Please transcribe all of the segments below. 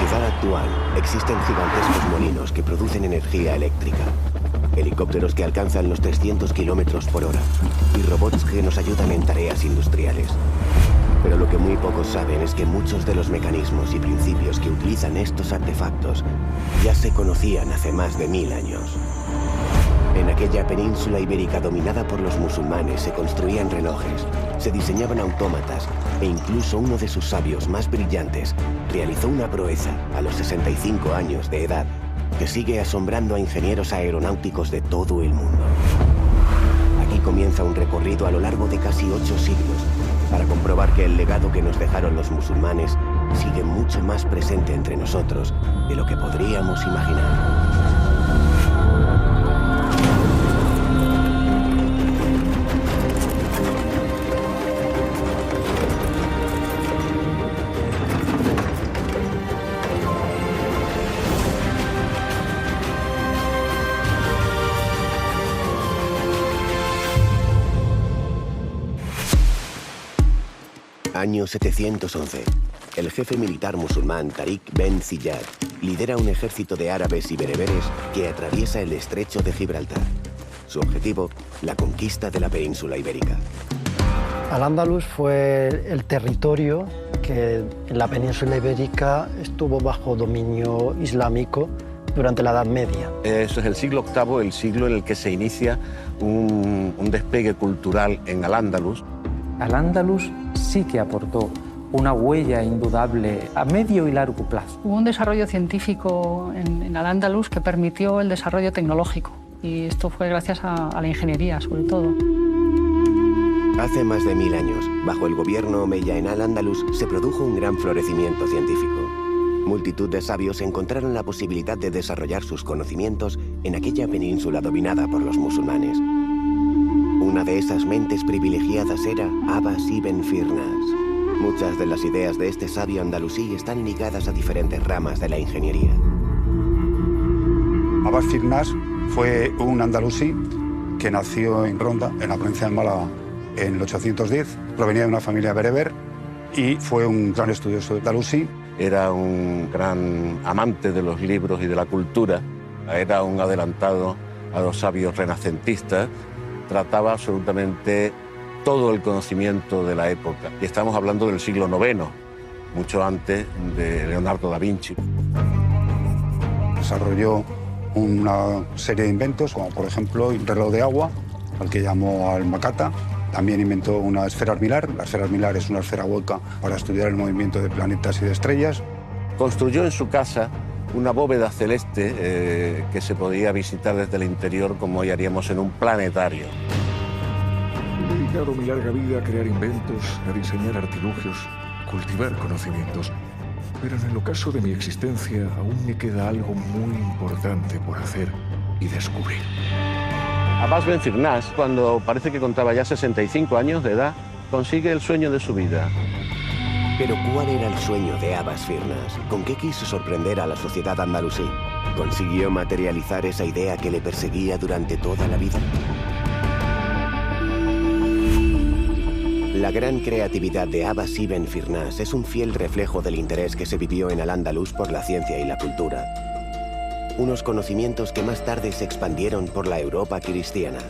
sociedad actual existen gigantescos molinos que producen energía eléctrica, helicópteros que alcanzan los 300 kilómetros por hora y robots que nos ayudan en tareas industriales. Pero lo que muy pocos saben es que muchos de los mecanismos y principios que utilizan estos artefactos ya se conocían hace más de 1000 años. En aquella península ibérica dominada por los musulmanes se construían relojes, se diseñaban autómatas e incluso uno de sus sabios más brillantes realizó una proeza a los 65 años de edad que sigue asombrando a ingenieros aeronáuticos de todo el mundo. Aquí comienza un recorrido a lo largo de casi 8 siglos para comprobar que el legado que nos dejaron los musulmanes sigue mucho más presente entre nosotros de lo que podríamos imaginar. Año 711. El jefe militar musulmán Tariq Ben Ziyad lidera un ejército de árabes y bereberes que atraviesa el estrecho de Gibraltar. Su objetivo, la conquista de la península ibérica. Al-Ándalus fue el territorio que en la península ibérica estuvo bajo dominio islámico durante la Edad Media. Eso es el siglo VIII, el siglo en el que se inicia un despegue cultural en Al-Ándalus. Al-Ándalus sí que aportó una huella indudable a medio y largo plazo. Hubo un desarrollo científico en Al-Ándalus que permitió el desarrollo tecnológico y esto fue gracias a la ingeniería, sobre todo. Hace más de 1000 años, bajo el gobierno omeya en Al-Ándalus, se produjo un gran florecimiento científico. Multitud de sabios encontraron la posibilidad de desarrollar sus conocimientos en aquella península dominada por los musulmanes. Una de esas mentes privilegiadas era Abbas ibn Firnas. Muchas de las ideas de este sabio andalusí están ligadas a diferentes ramas de la ingeniería. Abbas Firnas fue un andalusí que nació en Ronda, en la provincia de Málaga, en el 810. Provenía de una familia bereber y fue un gran estudioso de andalusí. Era un gran amante de los libros y de la cultura. Era un adelantado a los sabios renacentistas. Trataba absolutamente todo el conocimiento de la época. Y estamos hablando del siglo IX, mucho antes de Leonardo da Vinci. Desarrolló una serie de inventos, como por ejemplo el reloj de agua, al que llamó Almacata. También inventó una esfera armilar. La esfera armilar es una esfera hueca para estudiar el movimiento de planetas y de estrellas. Construyó en su casa una bóveda celeste que se podía visitar desde el interior como hoy haríamos en un planetario. He dedicado mi larga vida a crear inventos, a diseñar artilugios, cultivar conocimientos. Pero en el ocaso de mi existencia aún me queda algo muy importante por hacer y descubrir. Abbas Ben Firnas, cuando parece que contaba ya 65 años de edad, consigue el sueño de su vida. Pero ¿cuál era el sueño de Abbas Firnas? ¿Con qué quiso sorprender a la sociedad andalusí? ¿Consiguió materializar esa idea que le perseguía durante toda la vida? La gran creatividad de Abbas ibn Firnas es un fiel reflejo del interés que se vivió en Al-Ándalus por la ciencia y la cultura. Unos conocimientos que más tarde se expandieron por la Europa cristiana.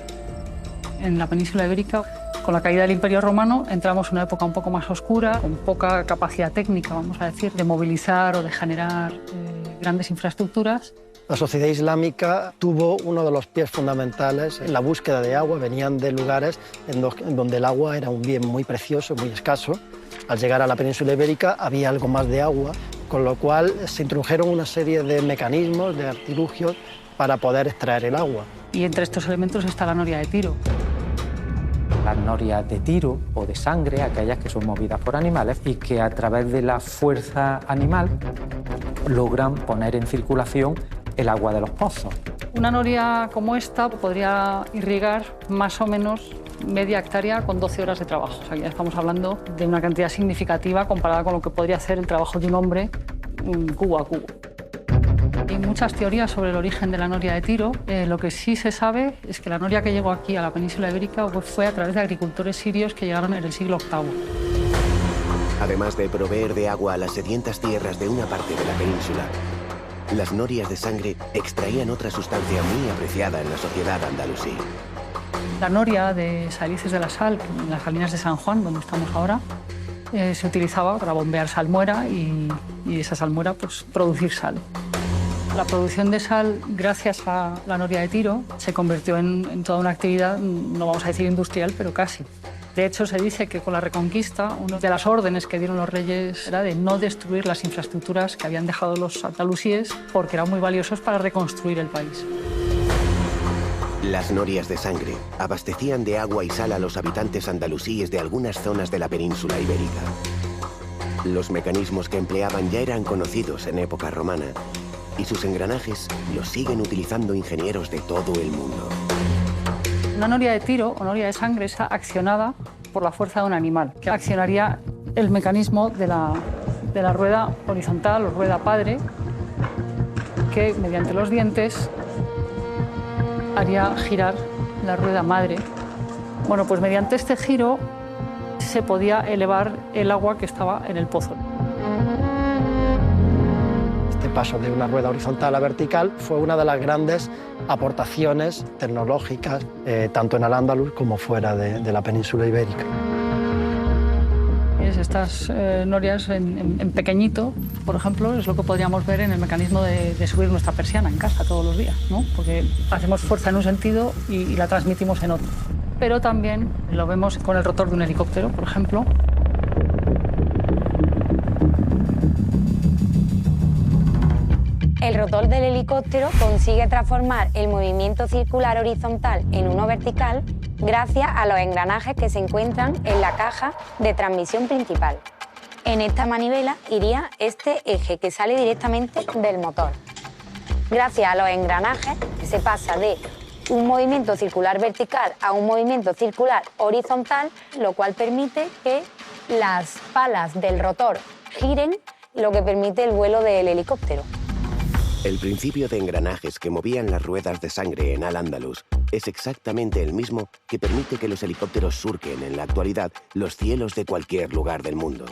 En la península ibérica, con la caída del Imperio Romano, entramos en una época un poco más oscura, con poca capacidad técnica, vamos a decir, de movilizar o de generar grandes infraestructuras. La sociedad islámica tuvo uno de los pies fundamentales en la búsqueda de agua. Venían de lugares en donde el agua era un bien muy precioso, muy escaso. Al llegar a la península ibérica había algo más de agua, con lo cual se introdujeron una serie de mecanismos, de artilugios para poder extraer el agua. Y entre estos elementos está la noria de tiro. Las norias de tiro o de sangre, aquellas que son movidas por animales y que a través de la fuerza animal logran poner en circulación el agua de los pozos. Una noria como esta podría irrigar más o menos media hectárea con 12 horas de trabajo. O sea, ya estamos hablando de una cantidad significativa comparada con lo que podría hacer el trabajo de un hombre cubo a cubo. Hay muchas teorías sobre el origen de la noria de tiro. Lo que sí se sabe es que la noria que llegó aquí a la península ibérica fue a través de agricultores sirios que llegaron en el siglo VIII. Además de proveer de agua a las sedientas tierras de una parte de la península, las norias de sangre extraían otra sustancia muy apreciada en la sociedad andalusí. La noria de Salices de la Sal, en las salinas de San Juan, donde estamos ahora, se utilizaba para bombear salmuera y esa salmuera pues, producir sal. La producción de sal, gracias a la noria de Tiro, se convirtió en toda una actividad, no vamos a decir industrial, pero casi. De hecho, se dice que con la Reconquista, una de las órdenes que dieron los reyes era de no destruir las infraestructuras que habían dejado los andalusíes porque eran muy valiosos para reconstruir el país. Las norias de sangre abastecían de agua y sal a los habitantes andalusíes de algunas zonas de la península ibérica. Los mecanismos que empleaban ya eran conocidos en época romana y sus engranajes los siguen utilizando ingenieros de todo el mundo. Una noria de tiro o noria de sangre está accionada por la fuerza de un animal, que accionaría el mecanismo de la rueda horizontal o rueda padre, que mediante los dientes haría girar la rueda madre. Bueno, pues mediante este giro se podía elevar el agua que estaba en el pozo. Este paso de una rueda horizontal a vertical fue una de las grandes aportaciones tecnológicas, tanto en Al-Ándalus como fuera de la península ibérica. Estas norias en pequeñito, por ejemplo, es lo que podríamos ver en el mecanismo de subir nuestra persiana en casa todos los días, ¿no? Porque hacemos fuerza en un sentido y la transmitimos en otro. Pero también lo vemos con el rotor de un helicóptero, por ejemplo. El rotor del helicóptero consigue transformar el movimiento circular horizontal en uno vertical gracias a los engranajes que se encuentran en la caja de transmisión principal. En esta manivela iría este eje que sale directamente del motor. Gracias a los engranajes se pasa de un movimiento circular vertical a un movimiento circular horizontal, lo cual permite que las palas del rotor giren, lo que permite el vuelo del helicóptero. El principio de engranajes que movían las ruedas de sangre en Al-Ándalus es exactamente el mismo que permite que los helicópteros surquen en la actualidad los cielos de cualquier lugar del mundo.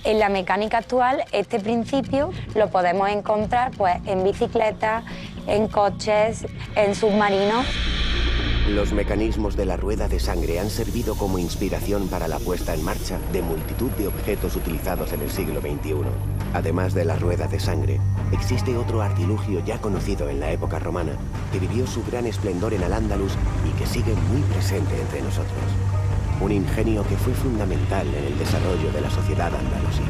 En la mecánica actual, este principio lo podemos encontrar pues, en bicicletas, en coches, en submarinos. Los mecanismos de la rueda de sangre han servido como inspiración para la puesta en marcha de multitud de objetos utilizados en el siglo XXI. Además de la rueda de sangre, existe otro artilugio ya conocido en la época romana, que vivió su gran esplendor en Al-Ándalus y que sigue muy presente entre nosotros. Un ingenio que fue fundamental en el desarrollo de la sociedad andalusí.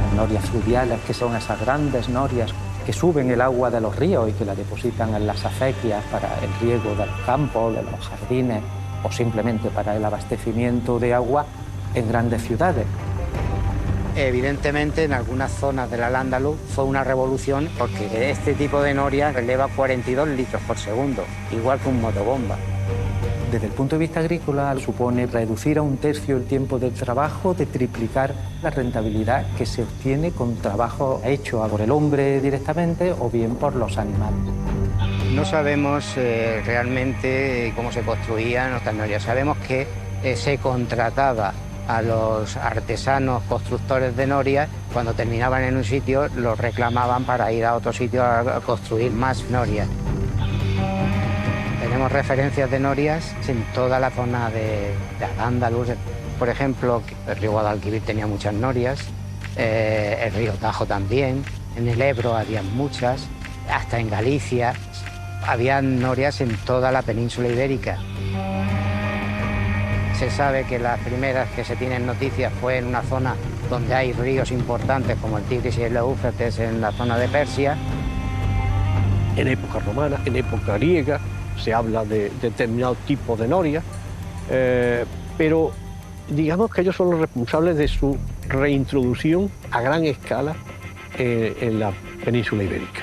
Las norias fluviales, que son esas grandes norias que suben el agua de los ríos y que la depositan en las acequias para el riego de los campos, de los jardines o simplemente para el abastecimiento de agua en grandes ciudades. Evidentemente, en algunas zonas del Al-Ándalus fue una revolución porque este tipo de noria eleva 42 litros por segundo, igual que un motobomba. Desde el punto de vista agrícola supone reducir a 1/3 el tiempo de trabajo, de triplicar la rentabilidad que se obtiene con trabajo hecho por el hombre directamente o bien por los animales. No sabemos realmente cómo se construían nuestras norias. Sabemos que se contrataba a los artesanos constructores de norias. Cuando terminaban en un sitio los reclamaban para ir a otro sitio a construir más norias. Tenemos referencias de norias en toda la zona de Al-Ándalus. Por ejemplo, el río Guadalquivir tenía muchas norias, el río Tajo también, en el Ebro había muchas, hasta en Galicia había norias en toda la península ibérica. Se sabe que las primeras que se tienen noticias fue en una zona donde hay ríos importantes como el Tigris y el Éufrates, en la zona de Persia. En época romana, en época griega, se habla de determinados tipos de norias, pero digamos que ellos son los responsables de su reintroducción a gran escala en la península ibérica.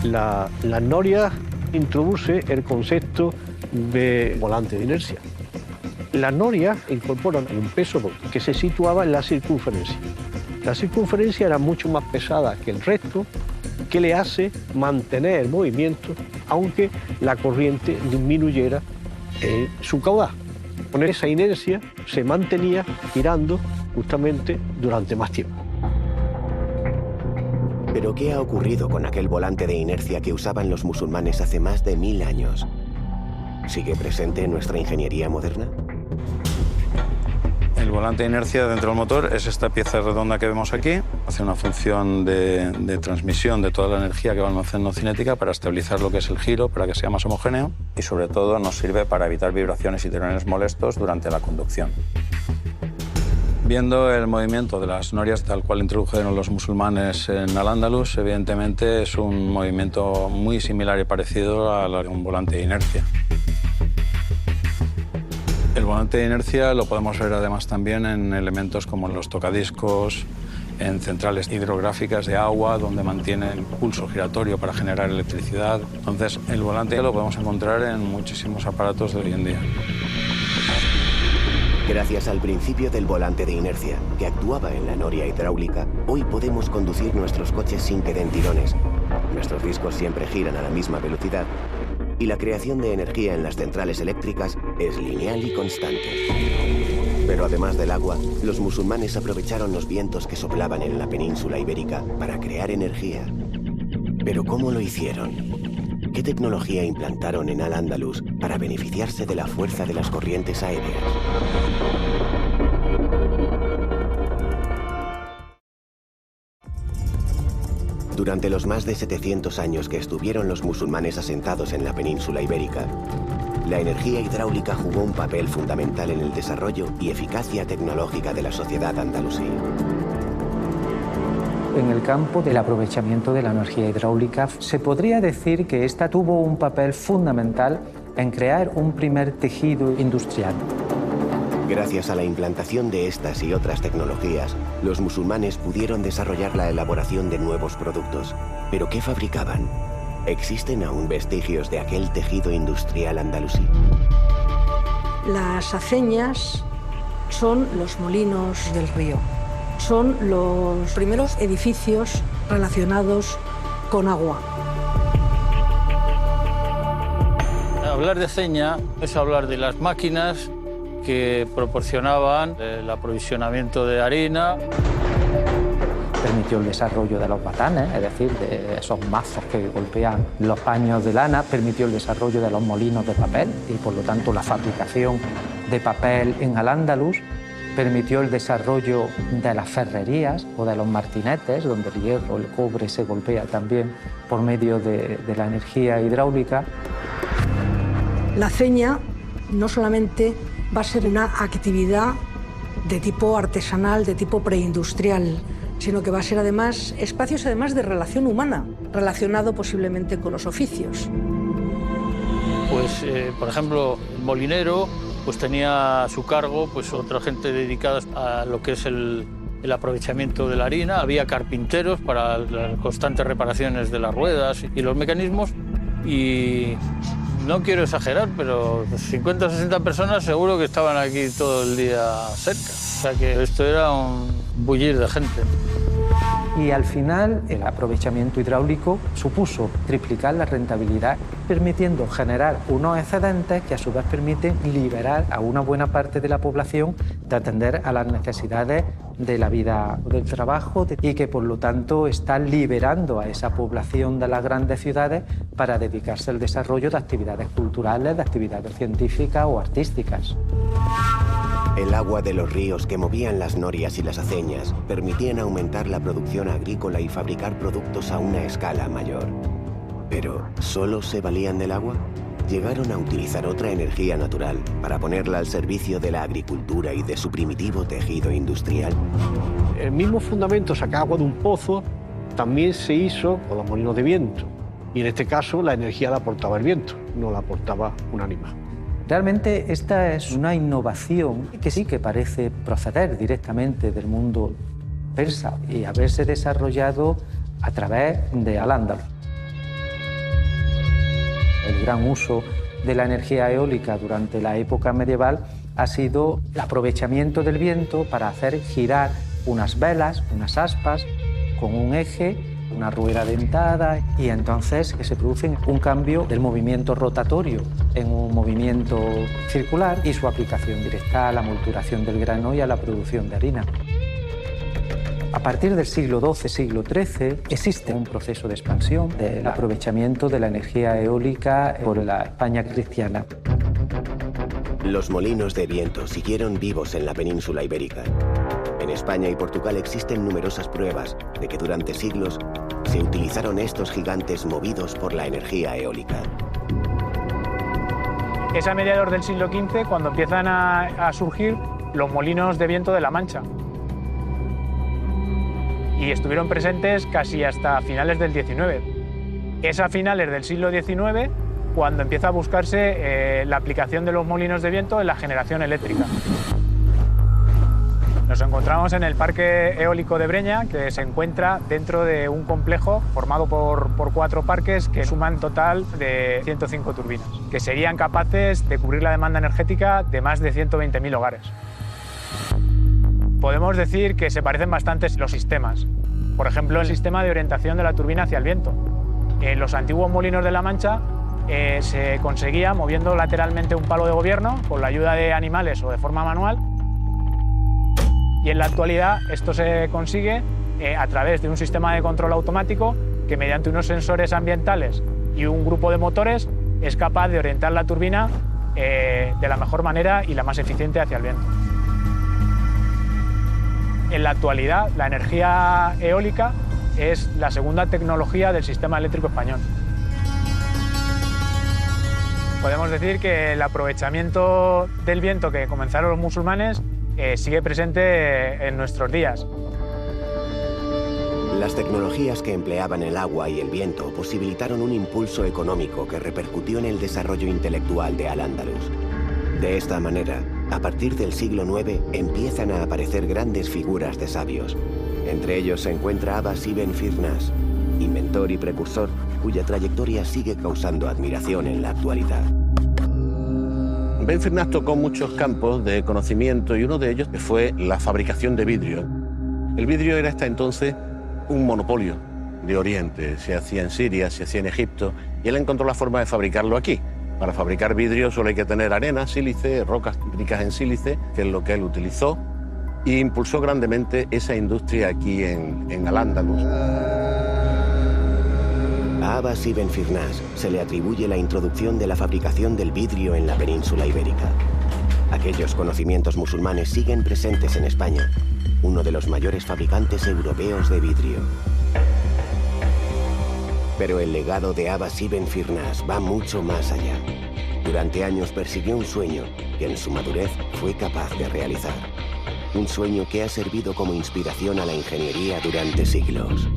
La noria introduce el concepto de volante de inercia. Las norias incorporan un peso que se situaba en la circunferencia. La circunferencia era mucho más pesada que el resto, que le hace mantener el movimiento aunque la corriente disminuyera en su caudal. Con esa inercia se mantenía girando justamente durante más tiempo. ¿Pero qué ha ocurrido con aquel volante de inercia que usaban los musulmanes hace más de 1000 años? ¿Sigue presente en nuestra ingeniería moderna? El volante de inercia dentro del motor es esta pieza redonda que vemos aquí. Hace una función de transmisión de toda la energía que va almacenando cinética para estabilizar lo que es el giro, para que sea más homogéneo. Y sobre todo nos sirve para evitar vibraciones y tirones molestos durante la conducción. Viendo el movimiento de las norias tal cual introdujeron los musulmanes en Al-Ándalus, evidentemente es un movimiento muy similar y parecido a un volante de inercia. El volante de inercia lo podemos ver además también en elementos como los tocadiscos, en centrales hidrográficas de agua, donde mantienen pulso giratorio para generar electricidad. Entonces, el volante lo podemos encontrar en muchísimos aparatos de hoy en día. Gracias al principio del volante de inercia, que actuaba en la noria hidráulica, hoy podemos conducir nuestros coches sin que den tirones. Nuestros discos siempre giran a la misma velocidad y la creación de energía en las centrales eléctricas es lineal y constante. Pero además del agua, los musulmanes aprovecharon los vientos que soplaban en la península ibérica para crear energía. ¿Pero cómo lo hicieron? ¿Qué tecnología implantaron en Al-Ándalus para beneficiarse de la fuerza de las corrientes aéreas? Durante los más de 700 años que estuvieron los musulmanes asentados en la península ibérica, la energía hidráulica jugó un papel fundamental en el desarrollo y eficacia tecnológica de la sociedad andalusí. En el campo del aprovechamiento de la energía hidráulica, se podría decir que esta tuvo un papel fundamental en crear un primer tejido industrial. Gracias a la implantación de estas y otras tecnologías, los musulmanes pudieron desarrollar la elaboración de nuevos productos. ¿Pero qué fabricaban? ¿Existen aún vestigios de aquel tejido industrial andalusí? Las aceñas son los molinos del río. Son los primeros edificios relacionados con agua. Hablar de aceña es hablar de las máquinas que proporcionaban el aprovisionamiento de harina. Permitió el desarrollo de los batanes, es decir, de esos mazos que golpean los paños de lana, permitió el desarrollo de los molinos de papel y, por lo tanto, la fabricación de papel en Al-Ándalus, permitió el desarrollo de las ferrerías o de los martinetes, donde el hierro, el cobre se golpea también por medio de la energía hidráulica. La aceña no solamente va a ser una actividad de tipo artesanal, de tipo preindustrial, sino que va a ser además espacios además de relación humana, relacionado posiblemente con los oficios. Pues, por ejemplo, el molinero pues tenía a su cargo pues otra gente dedicada a lo que es el aprovechamiento de la harina. Había carpinteros para las constantes reparaciones de las ruedas y los mecanismos. Y no quiero exagerar, pero 50 o 60 personas seguro que estaban aquí todo el día cerca. O sea que esto era un bullir de gente. Y al final el aprovechamiento hidráulico supuso triplicar la rentabilidad, permitiendo generar unos excedentes que a su vez permiten liberar a una buena parte de la población de atender a las necesidades de la vida del trabajo y que por lo tanto está liberando a esa población de las grandes ciudades para dedicarse al desarrollo de actividades culturales, de actividades científicas o artísticas. El agua de los ríos que movían las norias y las aceñas permitían aumentar la producción agrícola y fabricar productos a una escala mayor. Pero, ¿solo se valían del agua? Llegaron a utilizar otra energía natural para ponerla al servicio de la agricultura y de su primitivo tejido industrial. El mismo fundamento, sacar agua de un pozo, también se hizo con los molinos de viento. Y en este caso la energía la aportaba el viento, no la aportaba un animal. Realmente esta es una innovación que sí que parece proceder directamente del mundo persa y haberse desarrollado a través de Al-Ándalus. El gran uso de la energía eólica durante la época medieval ha sido el aprovechamiento del viento para hacer girar unas velas, unas aspas, con un eje una rueda dentada, y entonces que se produce un cambio del movimiento rotatorio en un movimiento circular y su aplicación directa a la molturación del grano y a la producción de harina. A partir del siglo XII, siglo XIII, existe un proceso de expansión del aprovechamiento de la energía eólica por la España cristiana. Los molinos de viento siguieron vivos en la península ibérica. En España y Portugal existen numerosas pruebas de que durante siglos se utilizaron estos gigantes movidos por la energía eólica. Es a mediados del siglo XV cuando empiezan a surgir los molinos de viento de La Mancha. Y estuvieron presentes casi hasta finales del XIX. Es a finales del siglo XIX cuando empieza a buscarse la aplicación de los molinos de viento en la generación eléctrica. Nos encontramos en el Parque Eólico de Breña, que se encuentra dentro de un complejo formado por 4 parques que suman total de 105 turbinas, que serían capaces de cubrir la demanda energética de más de 120.000 hogares. Podemos decir que se parecen bastante los sistemas. Por ejemplo, el sistema de orientación de la turbina hacia el viento. En los antiguos molinos de La Mancha se conseguía moviendo lateralmente un palo de gobierno con la ayuda de animales o de forma manual. Y en la actualidad esto se consigue a través de un sistema de control automático que mediante unos sensores ambientales y un grupo de motores es capaz de orientar la turbina de la mejor manera y la más eficiente hacia el viento. En la actualidad, la energía eólica es la segunda tecnología del sistema eléctrico español. Podemos decir que el aprovechamiento del viento que comenzaron los musulmanes sigue presente en nuestros días. Las tecnologías que empleaban el agua y el viento posibilitaron un impulso económico que repercutió en el desarrollo intelectual de Al-Ándalus. De esta manera, a partir del siglo IX empiezan a aparecer grandes figuras de sabios. Entre ellos se encuentra Abbas ibn Firnas, inventor y precursor cuya trayectoria sigue causando admiración en la actualidad. Ben Firnas tocó muchos campos de conocimiento y uno de ellos fue la fabricación de vidrio. El vidrio era hasta entonces un monopolio de Oriente. Se hacía en Siria, se hacía en Egipto y él encontró la forma de fabricarlo aquí. Para fabricar vidrio solo hay que tener arena, sílice, rocas ricas en sílice, que es lo que él utilizó, e impulsó grandemente esa industria aquí en Al-Ándalus. A Abbas ibn Firnas se le atribuye la introducción de la fabricación del vidrio en la península ibérica. Aquellos conocimientos musulmanes siguen presentes en España, uno de los mayores fabricantes europeos de vidrio. Pero el legado de Abbas ibn Firnas va mucho más allá. Durante años persiguió un sueño que en su madurez fue capaz de realizar. Un sueño que ha servido como inspiración a la ingeniería durante siglos.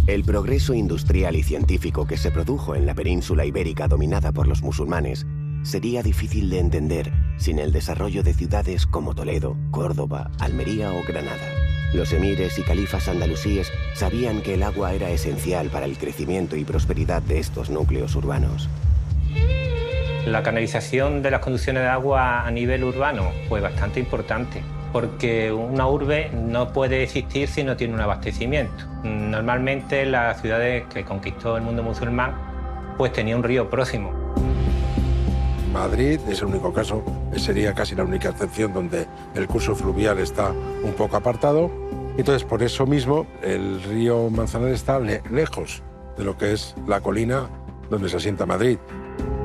El progreso industrial y científico que se produjo en la península ibérica dominada por los musulmanes sería difícil de entender sin el desarrollo de ciudades como Toledo, Córdoba, Almería o Granada. Los emires y califas andalusíes sabían que el agua era esencial para el crecimiento y prosperidad de estos núcleos urbanos. La canalización de las conducciones de agua a nivel urbano fue bastante importante, porque una urbe no puede existir si no tiene un abastecimiento. Normalmente las ciudades que conquistó el mundo musulmán pues tenía un río próximo. Madrid es el único caso, sería casi la única excepción donde el curso fluvial está un poco apartado. Entonces, por eso mismo, el río Manzanares está lejos de lo que es la colina donde se asienta Madrid.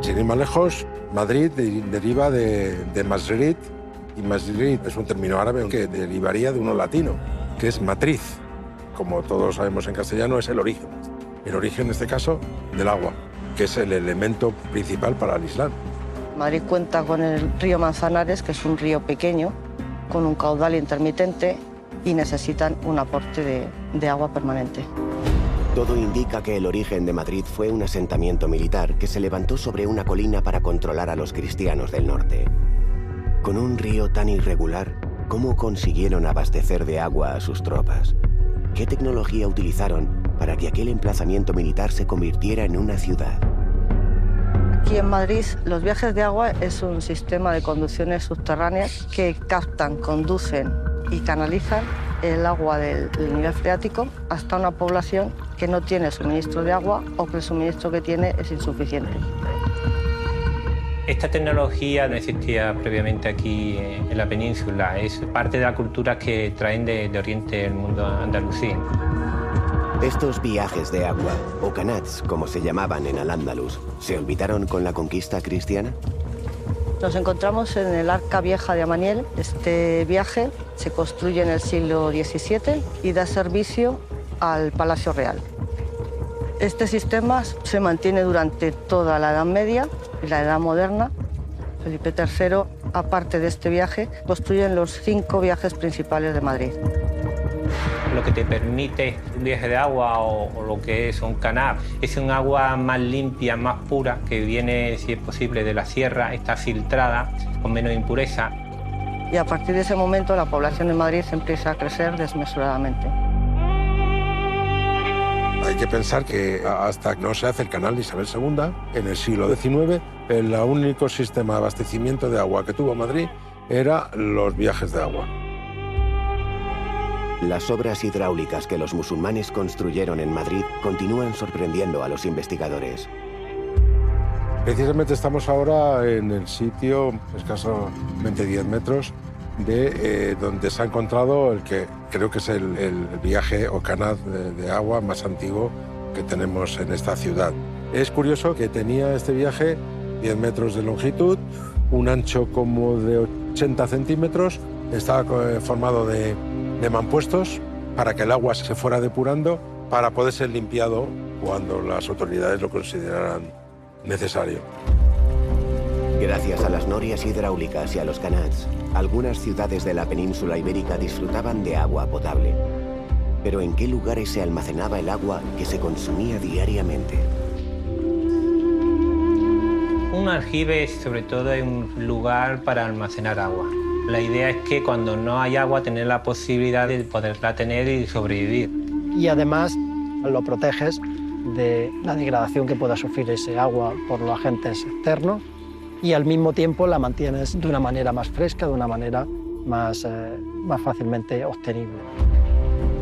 Sin ir más lejos, Madrid deriva de Masrid, y Masrid es un término árabe que derivaría de uno latino, que es matriz. Como todos sabemos en castellano, es el origen. El origen, en este caso, del agua, que es el elemento principal para el Islam. Madrid cuenta con el río Manzanares, que es un río pequeño, con un caudal intermitente y necesitan un aporte de agua permanente. Todo indica que el origen de Madrid fue un asentamiento militar que se levantó sobre una colina para controlar a los cristianos del norte. Con un río tan irregular, ¿cómo consiguieron abastecer de agua a sus tropas? ¿Qué tecnología utilizaron para que aquel emplazamiento militar se convirtiera en una ciudad? Aquí en Madrid, los viajes de agua es un sistema de conducciones subterráneas que captan, conducen y canalizan el agua del nivel freático hasta una población que no tiene suministro de agua o que el suministro que tiene es insuficiente. Esta tecnología no existía previamente aquí en la península, es parte de la cultura que traen de Oriente del mundo andalusí. Estos viajes de agua, o canats, como se llamaban en Al-Ándalus, ¿se olvidaron con la conquista cristiana? Nos encontramos en el Arca Vieja de Amaniel. Este viaje se construye en el siglo XVII y da servicio al Palacio Real. Este sistema se mantiene durante toda la Edad Media y la Edad Moderna. Felipe III, aparte de este viaje, construyen los 5 viajes principales de Madrid. Lo que te permite un viaje de agua o lo que es un canal es un agua más limpia, más pura, que viene, si es posible, de la sierra, está filtrada, con menos impureza. Y a partir de ese momento la población de Madrid empieza a crecer desmesuradamente. Hay que pensar que hasta no se hace el canal de Isabel II, en el siglo XIX, el único sistema de abastecimiento de agua que tuvo Madrid era los viajes de agua. Las obras hidráulicas que los musulmanes construyeron en Madrid continúan sorprendiendo a los investigadores. Precisamente estamos ahora en el sitio, escasamente 10 metros, de donde se ha encontrado el que creo que es el viaje o canal de agua más antiguo que tenemos en esta ciudad. Es curioso que tenía este viaje 10 metros de longitud, un ancho como de 80 centímetros, estaba formado de mampuestos para que el agua se fuera depurando para poder ser limpiado cuando las autoridades lo consideraran necesario. Gracias a las norias hidráulicas y a los canals, algunas ciudades de la península ibérica disfrutaban de agua potable. Pero ¿en qué lugares se almacenaba el agua que se consumía diariamente? Un aljibe, sobre todo, es un lugar para almacenar agua. La idea es que cuando no hay agua, tener la posibilidad de poderla tener y sobrevivir. Y además lo proteges de la degradación que pueda sufrir ese agua por los agentes externos y al mismo tiempo la mantienes de una manera más fresca, de una manera más fácilmente obtenible.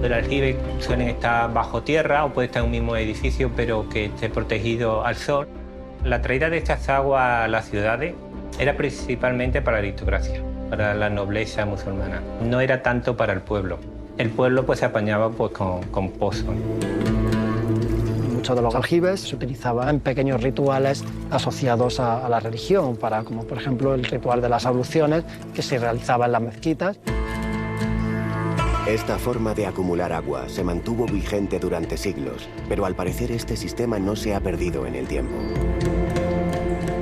El aljibe suelen estar bajo tierra o puede estar en un mismo edificio, pero que esté protegido al sol. La traída de estas aguas a las ciudades era principalmente para la aristocracia, para la nobleza musulmana. No era tanto para el pueblo. El pueblo pues se apañaba pues, con pozos. Muchos de los aljibes se utilizaban en pequeños rituales asociados a la religión, como por ejemplo el ritual de las abluciones que se realizaba en las mezquitas. Esta forma de acumular agua se mantuvo vigente durante siglos, pero al parecer este sistema no se ha perdido en el tiempo.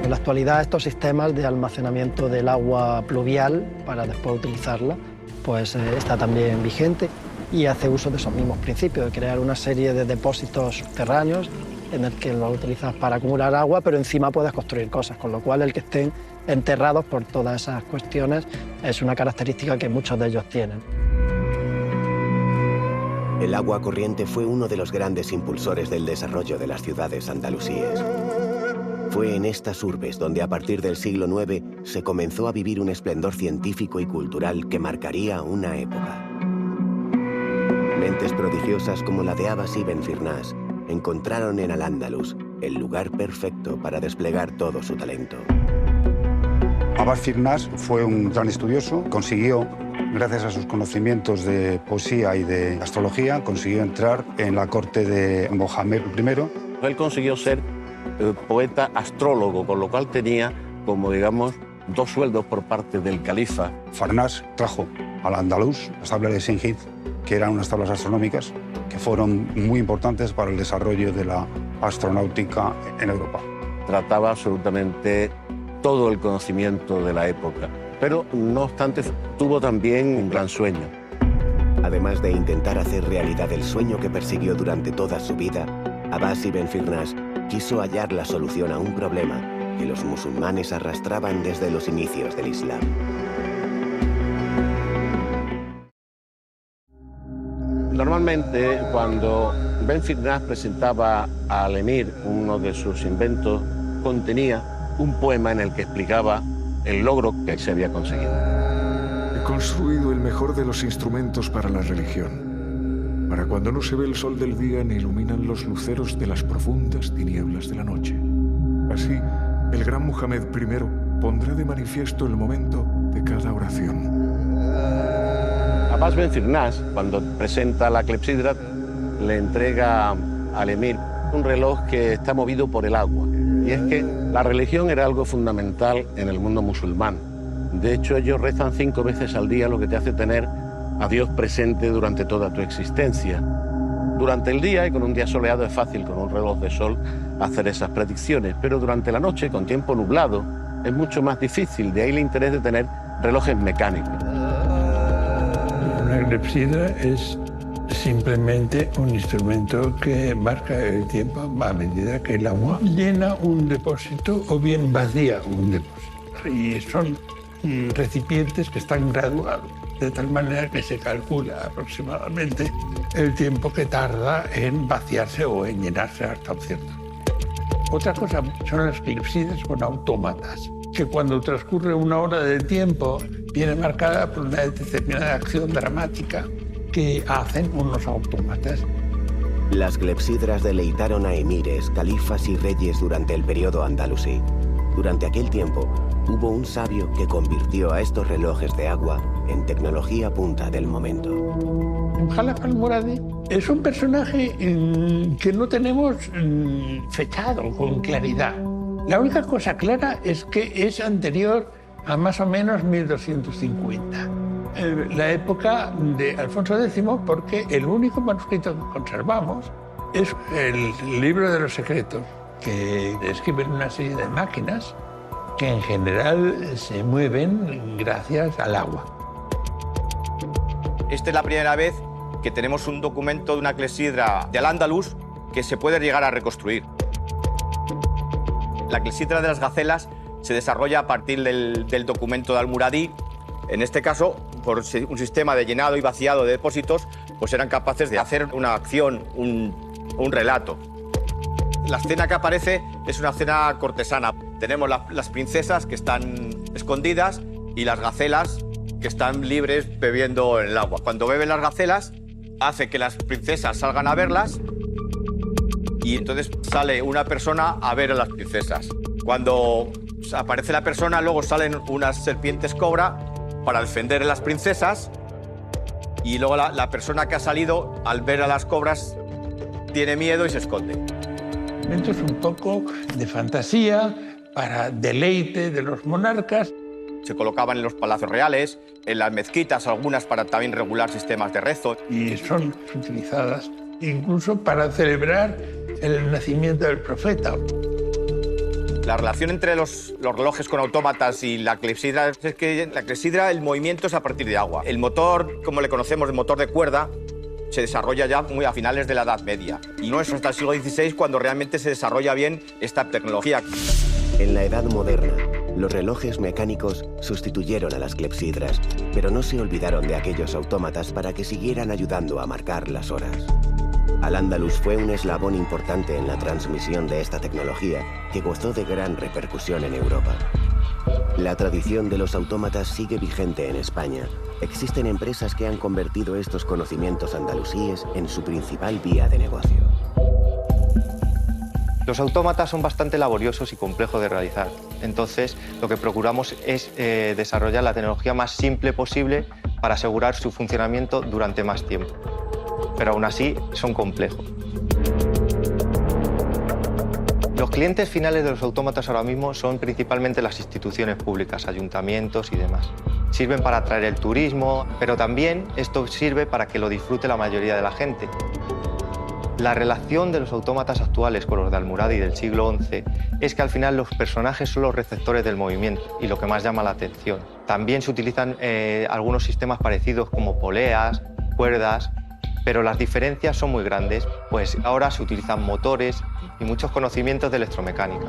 En la actualidad estos sistemas de almacenamiento del agua pluvial para después utilizarla pues está también vigente y hace uso de esos mismos principios, de crear una serie de depósitos subterráneos en el que los utilizas para acumular agua, pero encima puedes construir cosas, con lo cual el que estén enterrados por todas esas cuestiones es una característica que muchos de ellos tienen. El agua corriente fue uno de los grandes impulsores del desarrollo de las ciudades andalusíes. Fue en estas urbes donde a partir del siglo IX se comenzó a vivir un esplendor científico y cultural que marcaría una época. Mentes prodigiosas como la de Abbas ibn Firnas encontraron en Al-Ándalus el lugar perfecto para desplegar todo su talento. Abbas Firnas fue un gran estudioso, consiguió, gracias a sus conocimientos de poesía y de astrología, consiguió entrar en la corte de Mohamed I. Él consiguió ser poeta astrólogo, con lo cual tenía, como digamos, dos sueldos por parte del califa. Farnás trajo al Andaluz las tablas de Singid, que eran unas tablas astronómicas que fueron muy importantes para el desarrollo de la astronáutica en Europa. Trataba absolutamente todo el conocimiento de la época, pero no obstante tuvo también un gran sueño. Además de intentar hacer realidad el sueño que persiguió durante toda su vida, Abbas ibn Firnas quiso hallar la solución a un problema que los musulmanes arrastraban desde los inicios del Islam. Normalmente, cuando Ben Firnas presentaba al emir uno de sus inventos, contenía un poema en el que explicaba el logro que se había conseguido. construido el mejor de los instrumentos para la religión, para cuando no se ve el sol del día ni iluminan los luceros de las profundas tinieblas de la noche. Así, el gran Muhammad I pondrá de manifiesto el momento de cada oración. Abbas Ben Firnas, cuando presenta la clepsidra, le entrega al emir un reloj que está movido por el agua. Y es que la religión era algo fundamental en el mundo musulmán. De hecho, ellos rezan 5 veces al día, lo que te hace tener a Dios presente durante toda tu existencia. Durante el día y con un día soleado es fácil con un reloj de sol hacer esas predicciones, pero durante la noche, con tiempo nublado, es mucho más difícil. De ahí el interés de tener relojes mecánicos. Una clepsidra es simplemente un instrumento que marca el tiempo a medida que el agua llena un depósito o bien vacía un depósito. Y son recipientes que están graduados, de tal manera que se calcula aproximadamente el tiempo que tarda en vaciarse o en llenarse hasta un cierto. Otra cosa son las clepsidras con autómatas, que cuando transcurre una hora de tiempo viene marcada por una determinada acción dramática que hacen unos autómatas. Las clepsidras deleitaron a emires, califas y reyes durante el periodo andalusí. Durante aquel tiempo, hubo un sabio que convirtió a estos relojes de agua en tecnología punta del momento. Jalaf al-Muradi es un personaje que no tenemos fechado con claridad. La única cosa clara es que es anterior a más o menos 1250. La época de Alfonso X, porque el único manuscrito que conservamos es el libro de los secretos, que describen una serie de máquinas que en general se mueven gracias al agua. Esta es la primera vez que tenemos un documento de una clepsidra de Al-Ándalus que se puede llegar a reconstruir. La clepsidra de las gacelas se desarrolla a partir del documento de Al-Muradi. En este caso, por un sistema de llenado y vaciado de depósitos, pues eran capaces de hacer una acción, un relato. La escena que aparece es una escena cortesana. Tenemos las princesas que están escondidas y las gacelas que están libres bebiendo en el agua. Cuando beben las gacelas, hace que las princesas salgan a verlas y entonces sale una persona a ver a las princesas. Cuando aparece la persona, luego salen unas serpientes cobra para defender a las princesas y luego la persona que ha salido, al ver a las cobras, tiene miedo y se esconde. Esto es un poco de fantasía para deleite de los monarcas. Se colocaban en los palacios reales, en las mezquitas, algunas para también regular sistemas de rezo. Y son utilizadas incluso para celebrar el nacimiento del profeta. La relación entre los relojes con autómatas y la clepsidra es que la clepsidra, el movimiento es a partir de agua. El motor, como le conocemos, el motor de cuerda, se desarrolla ya muy a finales de la Edad Media. Y no es hasta el siglo XVI cuando realmente se desarrolla bien esta tecnología. En la Edad Moderna, los relojes mecánicos sustituyeron a las clepsidras, pero no se olvidaron de aquellos autómatas para que siguieran ayudando a marcar las horas. Al-Ándalus fue un eslabón importante en la transmisión de esta tecnología que gozó de gran repercusión en Europa. La tradición de los autómatas sigue vigente en España. Existen empresas que han convertido estos conocimientos andalusíes en su principal vía de negocio. Los autómatas son bastante laboriosos y complejos de realizar. Entonces, lo que procuramos es desarrollar la tecnología más simple posible para asegurar su funcionamiento durante más tiempo. Pero aún así, son complejos. Los clientes finales de los autómatas ahora mismo son principalmente las instituciones públicas, ayuntamientos y demás. Sirven para atraer el turismo, pero también esto sirve para que lo disfrute la mayoría de la gente. La relación de los autómatas actuales con los de Al-Muradi del siglo XI es que al final los personajes son los receptores del movimiento y lo que más llama la atención. También se utilizan algunos sistemas parecidos como poleas, cuerdas, pero las diferencias son muy grandes, pues ahora se utilizan motores y muchos conocimientos de electromecánica.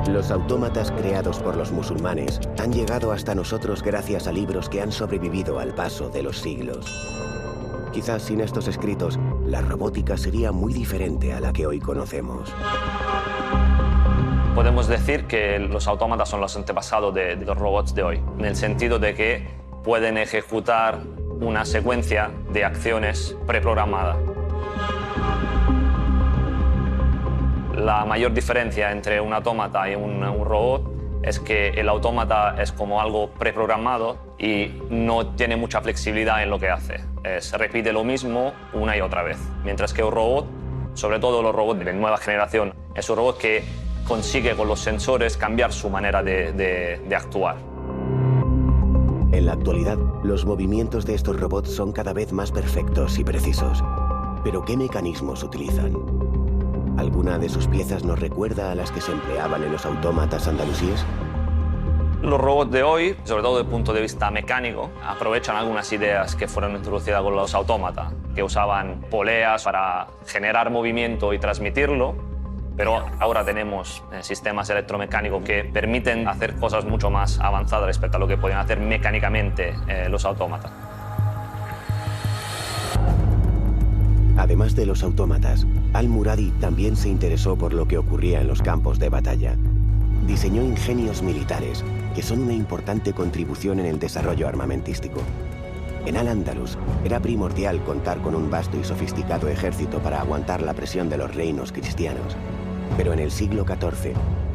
Los autómatas creados por los musulmanes han llegado hasta nosotros gracias a libros que han sobrevivido al paso de los siglos. Quizás sin estos escritos, la robótica sería muy diferente a la que hoy conocemos. Podemos decir que los autómatas son los antepasados de los robots de hoy, en el sentido de que pueden ejecutar una secuencia de acciones preprogramadas. La mayor diferencia entre un autómata y un robot es que el autómata es como algo preprogramado y no tiene mucha flexibilidad en lo que hace. Se repite lo mismo una y otra vez. Mientras que un robot, sobre todo los robots de nueva generación, es un robot que consigue con los sensores cambiar su manera de actuar. En la actualidad, los movimientos de estos robots son cada vez más perfectos y precisos. ¿Pero qué mecanismos utilizan? ¿Alguna de sus piezas nos recuerda a las que se empleaban en los autómatas andalusíes? Los robots de hoy, sobre todo desde el punto de vista mecánico, aprovechan algunas ideas que fueron introducidas con los autómatas, que usaban poleas para generar movimiento y transmitirlo, pero ahora tenemos sistemas electromecánicos que permiten hacer cosas mucho más avanzadas respecto a lo que pueden hacer mecánicamente los autómatas. Además de los autómatas, Al-Muradi también se interesó por lo que ocurría en los campos de batalla. Diseñó ingenios militares, que son una importante contribución en el desarrollo armamentístico. En Al-Ándalus era primordial contar con un vasto y sofisticado ejército para aguantar la presión de los reinos cristianos. Pero en el siglo XIV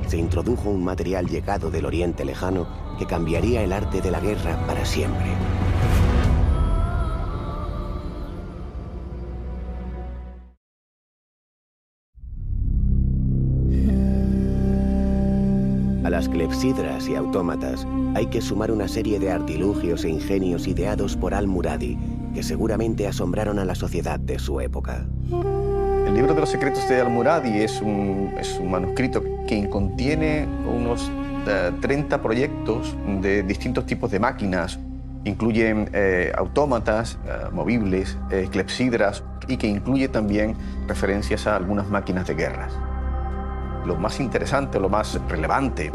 se introdujo un material llegado del Oriente Lejano que cambiaría el arte de la guerra para siempre. A las clepsidras y autómatas hay que sumar una serie de artilugios e ingenios ideados por Al-Muradi, que seguramente asombraron a la sociedad de su época. El libro de los secretos de Al-Muradi es un manuscrito que contiene unos 30 proyectos de distintos tipos de máquinas. Incluyen autómatas, movibles, clepsidras y que incluye también referencias a algunas máquinas de guerra. Lo más interesante, lo más relevante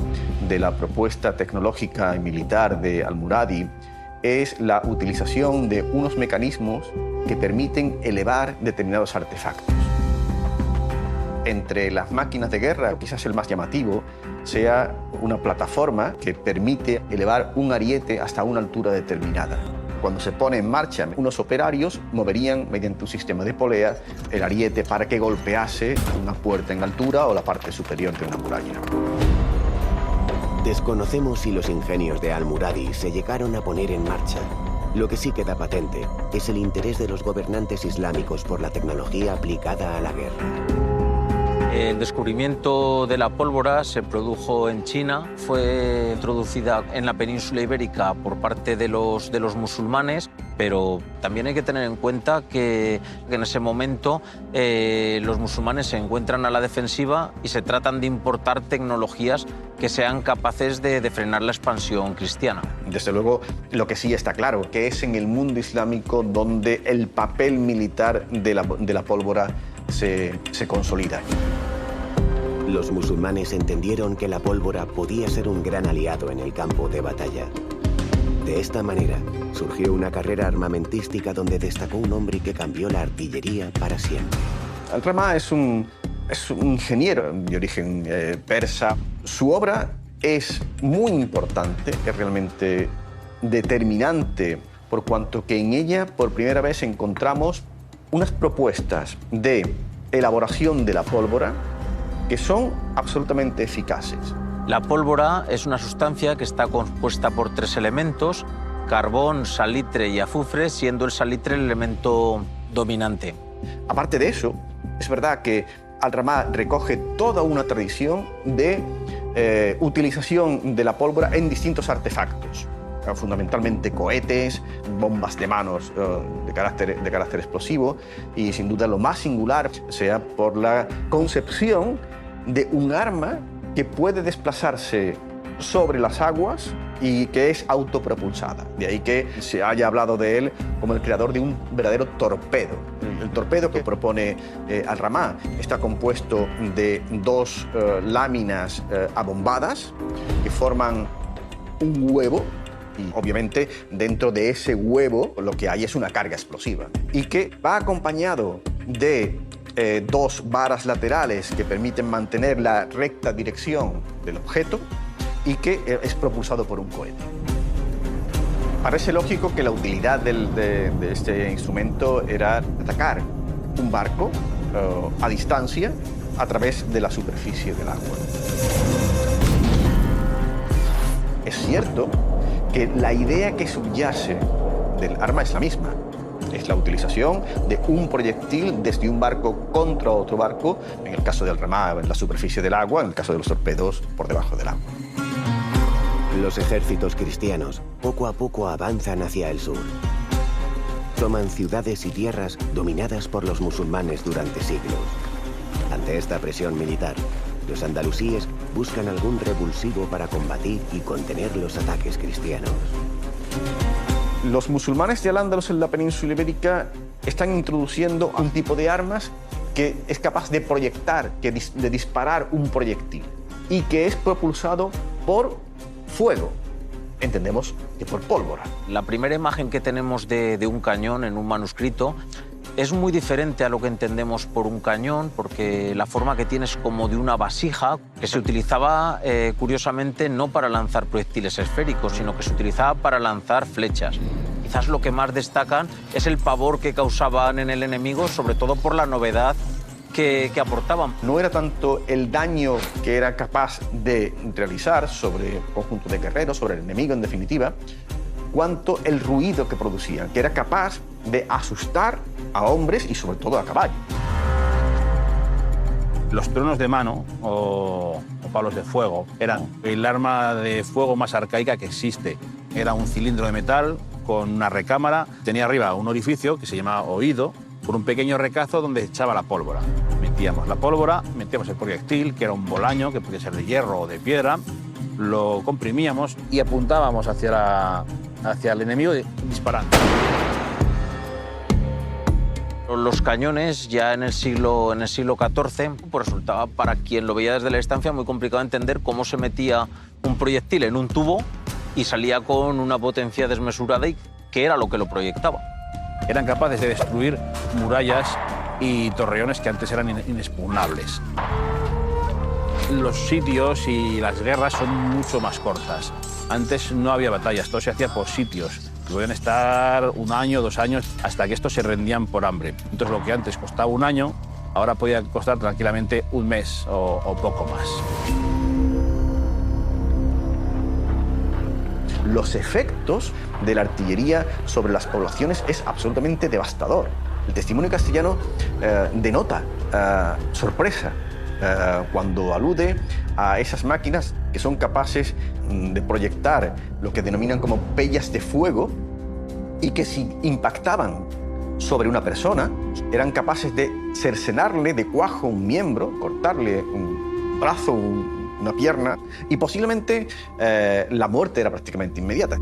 de la propuesta tecnológica y militar de Al-Muradi es la utilización de unos mecanismos que permiten elevar determinados artefactos. Entre las máquinas de guerra, quizás el más llamativo sea una plataforma que permite elevar un ariete hasta una altura determinada. Cuando se pone en marcha, unos operarios moverían mediante un sistema de poleas el ariete para que golpease una puerta en altura o la parte superior de una muralla. Desconocemos si los ingenios de Al-Muradi se llegaron a poner en marcha. Lo que sí queda patente es el interés de los gobernantes islámicos por la tecnología aplicada a la guerra. El descubrimiento de la pólvora se produjo en China, fue introducida en la península ibérica por parte de los musulmanes, pero también hay que tener en cuenta que en ese momento los musulmanes se encuentran a la defensiva y se tratan de importar tecnologías que sean capaces de frenar la expansión cristiana. Desde luego, lo que sí está claro, que es en el mundo islámico donde el papel militar de la pólvora se consolida. Los musulmanes entendieron que la pólvora podía ser un gran aliado en el campo de batalla. De esta manera, surgió una carrera armamentística donde destacó un hombre que cambió la artillería para siempre. Al-Ramá es un ingeniero de origen persa. Su obra es muy importante, es realmente determinante, por cuanto que en ella por primera vez encontramos unas propuestas de elaboración de la pólvora que son absolutamente eficaces. La pólvora es una sustancia que está compuesta por 3 elementos: carbón, salitre y azufre, siendo el salitre el elemento dominante. Aparte de eso, es verdad que Al-Ramá recoge toda una tradición de utilización de la pólvora en distintos artefactos, fundamentalmente cohetes, bombas de manos de carácter explosivo, y sin duda lo más singular sea por la concepción de un arma que puede desplazarse sobre las aguas y que es autopropulsada. De ahí que se haya hablado de él como el creador de un verdadero torpedo. El torpedo que propone Al-Ramá está compuesto de 2 láminas abombadas que forman un huevo, y obviamente dentro de ese huevo lo que hay es una carga explosiva y que va acompañado de 2 varas laterales que permiten mantener la recta dirección del objeto y que es propulsado por un cohete. Parece lógico que la utilidad de este instrumento era atacar un barco a distancia a través de la superficie del agua. Es cierto que la idea que subyace del arma es la misma. Es la utilización de un proyectil desde un barco contra otro barco, en el caso del remar en la superficie del agua, en el caso de los torpedos por debajo del agua. Los ejércitos cristianos poco a poco avanzan hacia el sur. Toman ciudades y tierras dominadas por los musulmanes durante siglos. Ante esta presión militar, los andalusíes buscan algún revulsivo para combatir y contener los ataques cristianos. Los musulmanes de Al-Ándalus en la península ibérica están introduciendo un tipo de armas que es capaz de proyectar, de disparar un proyectil y que es propulsado por fuego. Entendemos que por pólvora. La primera imagen que tenemos de un cañón en un manuscrito es muy diferente a lo que entendemos por un cañón, porque la forma que tiene es como de una vasija que se utilizaba, curiosamente, no para lanzar proyectiles esféricos, sino que se utilizaba para lanzar flechas. Quizás lo que más destacan es el pavor que causaban en el enemigo, sobre todo por la novedad que aportaban. No era tanto el daño que era capaz de realizar sobre el conjunto de guerreros, sobre el enemigo en definitiva, cuanto el ruido que producían, que era capaz de asustar a hombres y sobre todo a caballo. Los truenos de mano o palos de fuego eran el arma de fuego más arcaica que existe. Era un cilindro de metal con una recámara, tenía arriba un orificio que se llamaba oído, con un pequeño recazo donde echaba la pólvora. Metíamos la pólvora, metíamos el proyectil, que era un bolaño, que podía ser de hierro o de piedra, lo comprimíamos y apuntábamos hacia el enemigo disparando. Los cañones ya en el siglo XIV pues resultaba para quien lo veía desde la distancia muy complicado entender cómo se metía un proyectil en un tubo y salía con una potencia desmesurada y qué era lo que lo proyectaba. Eran capaces de destruir murallas y torreones que antes eran inexpugnables. Los sitios y las guerras son mucho más cortas. Antes no había batallas, todo se hacía por sitios. Podían estar 1 año, 2 años, hasta que estos se rendían por hambre. Entonces lo que antes costaba 1 año, ahora podía costar tranquilamente 1 mes o poco más. Los efectos de la artillería sobre las poblaciones es absolutamente devastador. El testimonio castellano denota sorpresa cuando alude a esas máquinas que son capaces de proyectar lo que denominan como pellas de fuego y que si impactaban sobre una persona eran capaces de cercenarle de cuajo un miembro, cortarle un brazo, una pierna y posiblemente la muerte era prácticamente inmediata.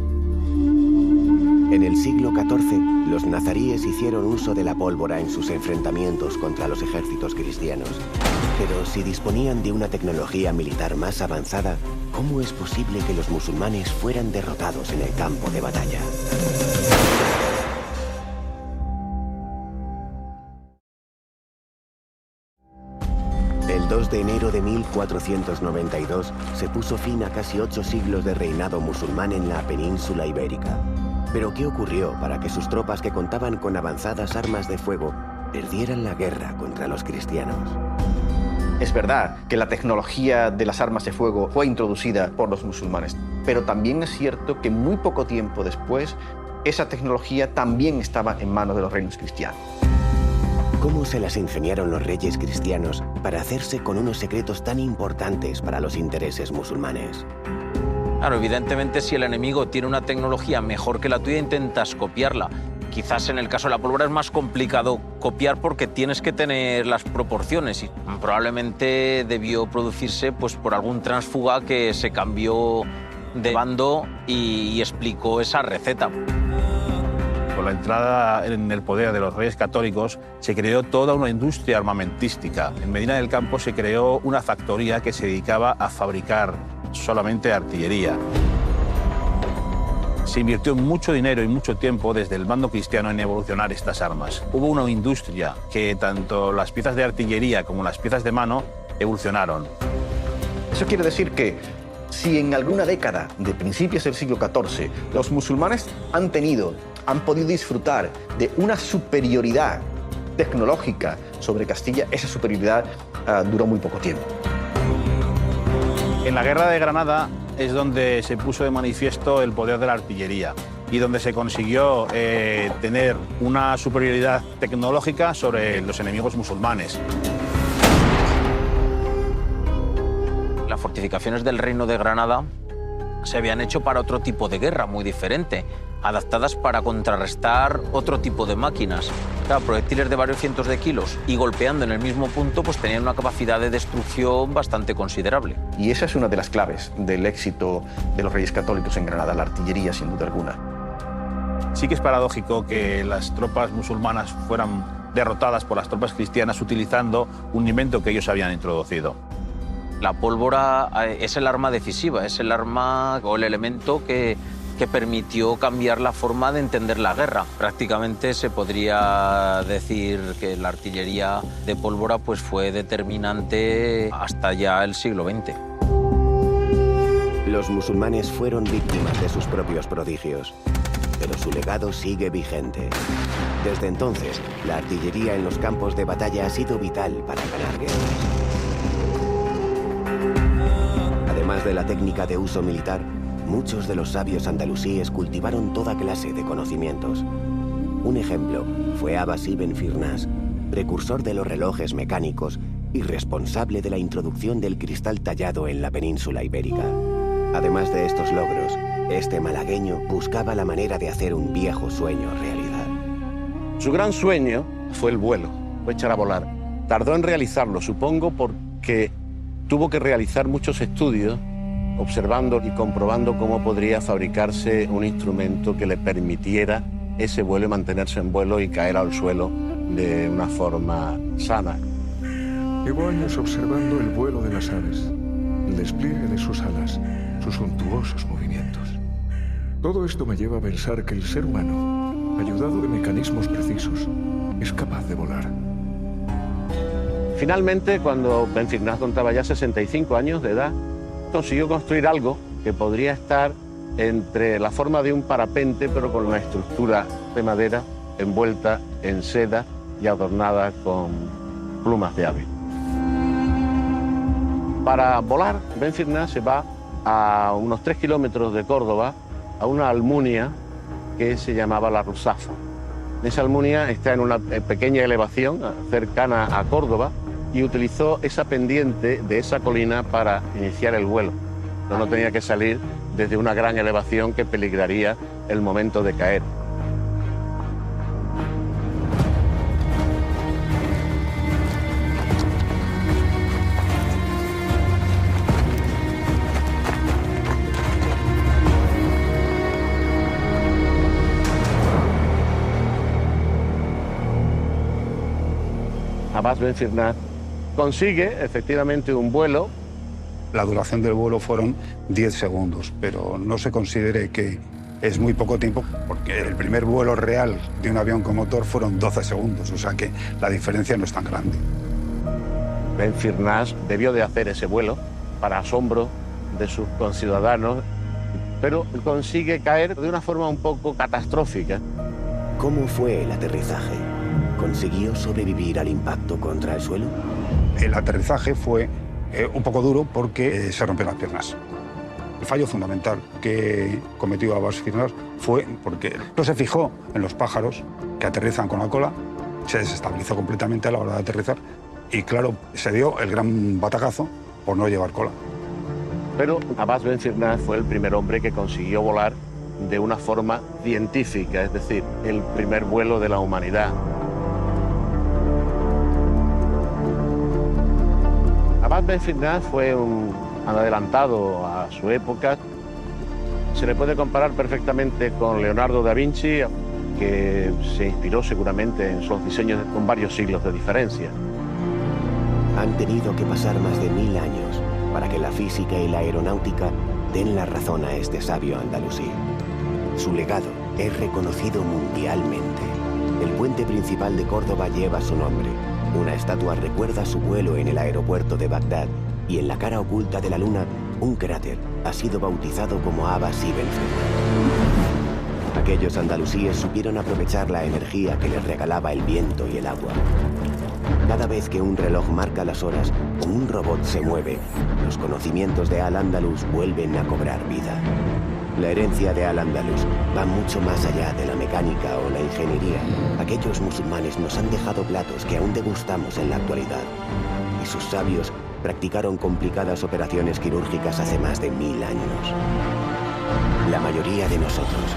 En el siglo XIV, los nazaríes hicieron uso de la pólvora en sus enfrentamientos contra los ejércitos cristianos. Pero si disponían de una tecnología militar más avanzada, ¿cómo es posible que los musulmanes fueran derrotados en el campo de batalla? El 2 de enero de 1492 se puso fin a casi 8 siglos de reinado musulmán en la península ibérica. Pero ¿qué ocurrió para que sus tropas, que contaban con avanzadas armas de fuego, perdieran la guerra contra los cristianos? Es verdad que la tecnología de las armas de fuego fue introducida por los musulmanes, pero también es cierto que muy poco tiempo después esa tecnología también estaba en manos de los reinos cristianos. ¿Cómo se las ingeniaron los reyes cristianos para hacerse con unos secretos tan importantes para los intereses musulmanes? Claro, evidentemente si el enemigo tiene una tecnología mejor que la tuya, intentas copiarla. Quizás en el caso de la pólvora es más complicado copiar porque tienes que tener las proporciones y probablemente debió producirse pues, por algún tránsfuga que se cambió de bando y explicó esa receta. Con la entrada en el poder de los reyes católicos se creó toda una industria armamentística. En Medina del Campo se creó una factoría que se dedicaba a fabricar solamente artillería. Se invirtió mucho dinero y mucho tiempo desde el bando cristiano en evolucionar estas armas. Hubo una industria que tanto las piezas de artillería como las piezas de mano evolucionaron. Eso quiere decir que Si en alguna década de principios del siglo XIV los musulmanes han podido disfrutar de una superioridad tecnológica sobre Castilla, esa superioridad duró muy poco tiempo. En la Guerra de Granada es donde se puso de manifiesto el poder de la artillería y donde se consiguió tener una superioridad tecnológica sobre los enemigos musulmanes. Las fortificaciones del Reino de Granada se habían hecho para otro tipo de guerra muy diferente, adaptadas para contrarrestar otro tipo de máquinas. Claro, proyectiles de varios cientos de kilos y golpeando en el mismo punto, pues tenían una capacidad de destrucción bastante considerable. Y esa es una de las claves del éxito de los Reyes Católicos en Granada, la artillería, sin duda alguna. Sí que es paradójico que las tropas musulmanas fueran derrotadas por las tropas cristianas utilizando un invento que ellos habían introducido. La pólvora es el arma decisiva, es el arma o el elemento que permitió cambiar la forma de entender la guerra. Prácticamente se podría decir que la artillería de pólvora pues, fue determinante hasta ya el siglo XX. Los musulmanes fueron víctimas de sus propios prodigios, pero su legado sigue vigente. Desde entonces, la artillería en los campos de batalla ha sido vital para ganar guerras. Además de la técnica de uso militar, muchos de los sabios andalusíes cultivaron toda clase de conocimientos. Un ejemplo fue Abbas ibn Firnas, precursor de los relojes mecánicos y responsable de la introducción del cristal tallado en la península ibérica. Además de estos logros, este malagueño buscaba la manera de hacer un viejo sueño realidad. Su gran sueño fue el vuelo, fue echar a volar. Tardó en realizarlo, supongo, porque tuvo que realizar muchos estudios observando y comprobando cómo podría fabricarse un instrumento que le permitiera ese vuelo y mantenerse en vuelo y caer al suelo de una forma sana. Llevo años observando el vuelo de las aves, el despliegue de sus alas, sus suntuosos movimientos. Todo esto me lleva a pensar que el ser humano, ayudado de mecanismos precisos, es capaz de volar. Finalmente, cuando Ben Firnas contaba ya 65 años de edad, consiguió construir algo que podría estar entre la forma de un parapente, pero con una estructura de madera envuelta en seda y adornada con plumas de ave. Para volar, Ben Firnas se va a unos 3 kilómetros de Córdoba, a una almunia que se llamaba La Ruzafa. Esa almunia está en una pequeña elevación cercana a Córdoba, y utilizó esa pendiente de esa colina para iniciar el vuelo. No tenía que salir desde una gran elevación que peligraría el momento de caer. Abbas Ben Firnas consigue efectivamente un vuelo. La duración del vuelo fueron 10 segundos, pero no se considere que es muy poco tiempo, porque el primer vuelo real de un avión con motor fueron 12 segundos, o sea que la diferencia no es tan grande. Ben Firnas debió de hacer ese vuelo para asombro de sus conciudadanos, pero consigue caer de una forma un poco catastrófica. ¿Cómo fue el aterrizaje? ¿Consiguió sobrevivir al impacto contra el suelo? El aterrizaje fue un poco duro porque se rompieron las piernas. El fallo fundamental que cometió Abbas Firnas fue porque no se fijó en los pájaros que aterrizan con la cola, se desestabilizó completamente a la hora de aterrizar y, claro, se dio el gran batacazo por no llevar cola. Pero Abbas Ben Firnas fue el primer hombre que consiguió volar de una forma científica, es decir, el primer vuelo de la humanidad. Abbas Ben Firnas fue un adelantado a su época. Se le puede comparar perfectamente con Leonardo da Vinci, que se inspiró seguramente en sus diseños con varios siglos de diferencia. Han tenido que pasar más de 1000 años para que la física y la aeronáutica den la razón a este sabio andalusí. Su legado es reconocido mundialmente. El puente principal de Córdoba lleva su nombre. Una estatua recuerda su vuelo en el aeropuerto de Bagdad y en la cara oculta de la luna, un cráter ha sido bautizado como Abbas ibn Firman. Aquellos andalusíes supieron aprovechar la energía que les regalaba el viento y el agua. Cada vez que un reloj marca las horas o un robot se mueve, los conocimientos de Al-Ándalus vuelven a cobrar vida. La herencia de Al-Ándalus va mucho más allá de la mecánica o la ingeniería. Aquellos musulmanes nos han dejado platos que aún degustamos en la actualidad. Y sus sabios practicaron complicadas operaciones quirúrgicas hace más de 1000 años. La mayoría de nosotros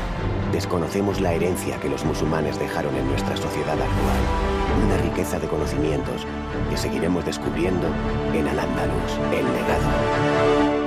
desconocemos la herencia que los musulmanes dejaron en nuestra sociedad actual. Una riqueza de conocimientos que seguiremos descubriendo en Al-Ándalus, el legado.